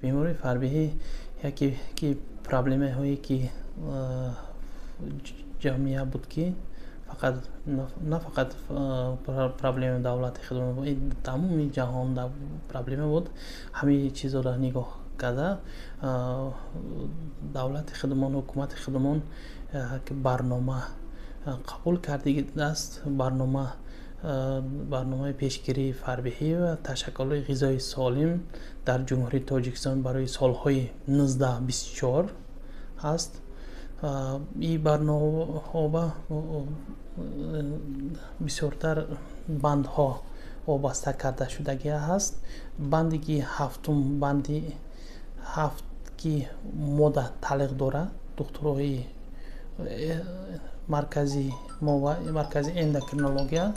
بیماری فربهی یکی که پرابلمی هایی که جامعه بود که فقط نه فقط پرابلم دولت خودمون بود، تمام جهان پرابلم بود. همه چیزا را نگاه کرده دولت خودمون، حکومت خودمون که برنامه قبول کرده است، برنامه پیشگیری فربهی و تشکل غذای سالم در جمهوری تاجیکستان برای سالهای 19-24 است. این برنامه بسیارتر بندها وابسته کرده شدگی است. بندی که هفتم، بندی هفت که ماده تعلیق داره، دکترای مرکزی اندوکرینولوژیا،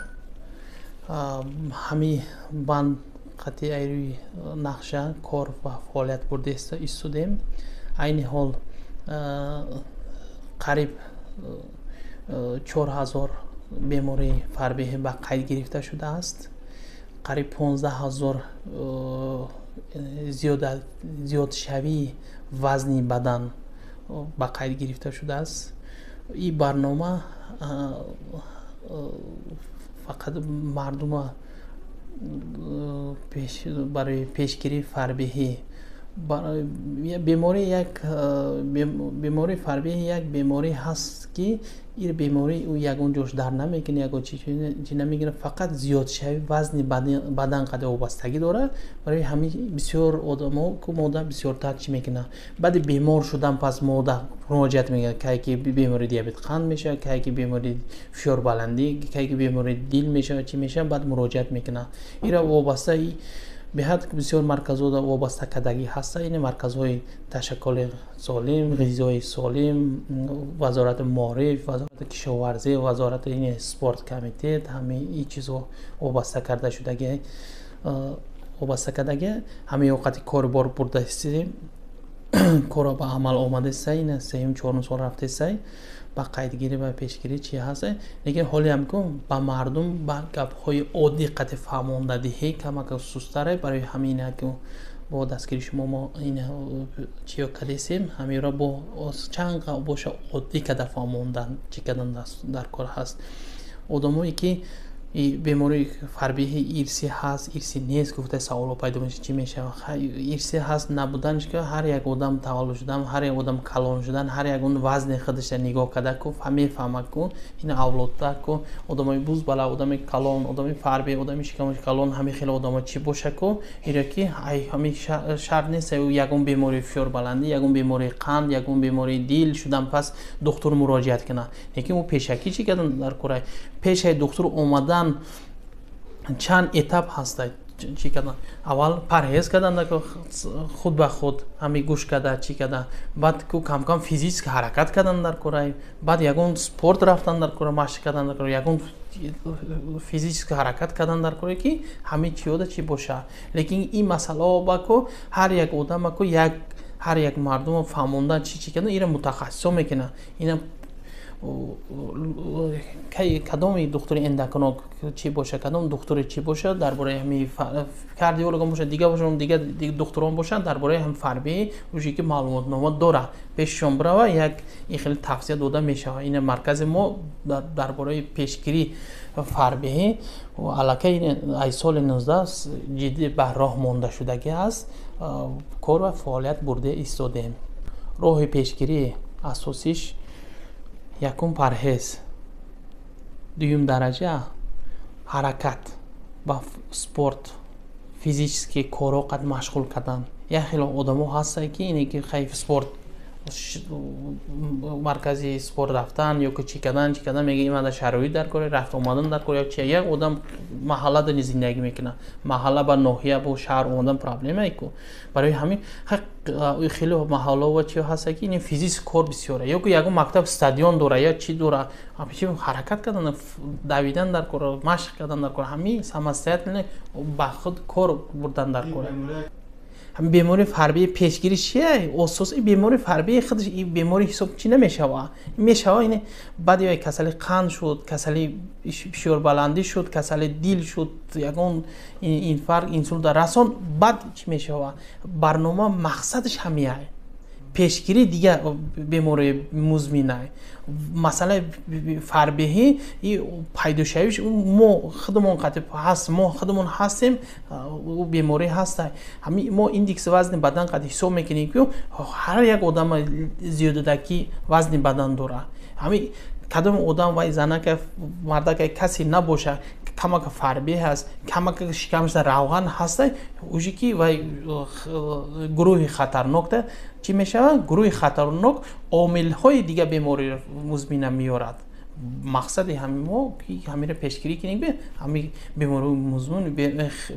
همین بند قطعی روی نقشه کار و فعالیت برده ایستادیم. این حال قریب 4000 بیماری فربهی به قید گرفته شده است. قریب 15000 زیاد شوی وزن بدن به قید گرفته شده است. این برنامه فقط مردم برای پیشگیری فربهی بیماری فربهی یک بیماری هست که این بیماری او یگون جوش در نمیکنه، یگون چی نمیگیره، فقط زیاد شوی وزن بدن قد وابستگی داره. برای همین بسیار آدما که ماده بسیار ترچ میکنه، بعد بیمار شدن پس ماده مراجعت میکنه که بیماری دیابت قند میشه، که بیماری فشار بلندی، که بیماری دل میشه، چی میشه، بعد مراجعت میکنه. این وابسته به حد بسیار مرکزها وابسته کردگی هست. این مرکزهای تشکل سالم، غذای سالم، وزارت معارف، وزارت کشاورزی، وزارت این سپورت کمیته، همه این چیزها وابسته کرده شدگی همه وقتی کار بار برده هستیم کارا به عمل آمده است. این 3-4 سال رفته است با قیدگیری و پیشگیری چی هست. لیکن حالی هم که با مردم با گپ‌های عادی قطع فهمانده دهی کمک سستره. برای همینه که با دستگیری شما ما این چی کردیم، همین را با چند باشه عادی کده فهماندن چی کردن در کار هست. آدمایی که بیماری فربهی ارثی هست، ارثی نیست، گفته سوال پیدا میشه چی میشه. ارثی هست نبودنش که هر یک آدم تولد شدن، هر یک آدم کلان شدن، هر یک اون وزن خودش نگاه کرده که فهمه که این اولاد که آدمای بوز بالا، آدم کلان، آدم فربهی، آدم شکمش کلان، همه خیلی آدم چی باشه که اینا که همه شرط نیست یگون بیماری فشار بلندی، یگون بیماری قند، یگون بیماری دل شدن پس دکتر مراجعت کنه. لیکن اون پیشکی چی کردن در کره پیش دکتر اومدن چند اتاپ هست. چی کردن؟ اول پرهیز کردن که خود به خود همین گوش کرده چی کردن، بعد که کم کم فیزیک حرکت کردن در کره، بعد یگون سپورت رفتن در کره، مشق کردن در کره، یگون فیزیک حرکت کردن در کره که همه چی بوده چی باشه. لیکن این مسئله با که هر یک آدم که هر یک مردم فهموندن چی کردن این متخصص میکنه. این کدام دکتر اندوکرینولوژ چی باشه، کدام دکتر چی باشه، درباره همین کاردیولوژ باشه، دیگه دکتران باشن درباره هم فربهی روشی که معلومات نامه داره پیششون بره یک خیلی تفسیر داده میشه. این مرکز ما درباره پیشگیری فربهی و علاقه این ای سال 19 جدی به راه مانده شدگی است. کار و فعالیت برده ایستادیم. راه پیشگیری اساسیش یکم پرهیز، دوم درجه حرکت با سپورت فیزیکی کارا قد مشغول کردن. یه خیلی آدم ها هستن که اینه که خیلی سپورت مرکزی سپورت رفتن یا که چی کردن میگه این در شرایط در کاره رفت اومدن در کاره، چه یک آدم محله در زندگی میکنه، محله با ناحیه با شهر اومدن پرابلمه کو. برای همین خیلی محله و چی هست که این فیزیک کار بسیاره، یا که یک مکتب استادیوم داره یا چی داره، همین حرکت کردن، دویدن در کاره، مشق کردن در کاره، همین سمستیت نه با خود کار بردن در کاره. هم بیماری فربه پیشگیری چیه؟ اساسی بیماری فربه خودش این بیماری حساب چی نمیشه میشه اینه بعد یا کسل قند شد کسل فشار بلندی شد کسل دیل شد یگان این فرق اینسول در رسان بعد چی میشه برنامه مقصدش همیه پیشگیری دیگه بیماری مزمنه مثلا فربهی این پیدا شویش ما خودمون قطع هست ما خودمون هستیم او بیماری هست همین ما ایندکس وزن بدن قد حساب میکنیم که هر یک آدم زیادتکی وزن بدن داره همین کدام آدم و زنه که مرده که کسی نباشه کمک فربه هست کمک شکمش روغن هست اوجی که و گروه خطرناک ده چی میشه گروه خطرناک عامل های دیگه بیماری مزمن میارد مقصد همین ما که همین پیشگیری کنیم به همین بیماری مزمن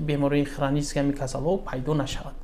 بیماری خرانیس که می کسالو پیدا نشود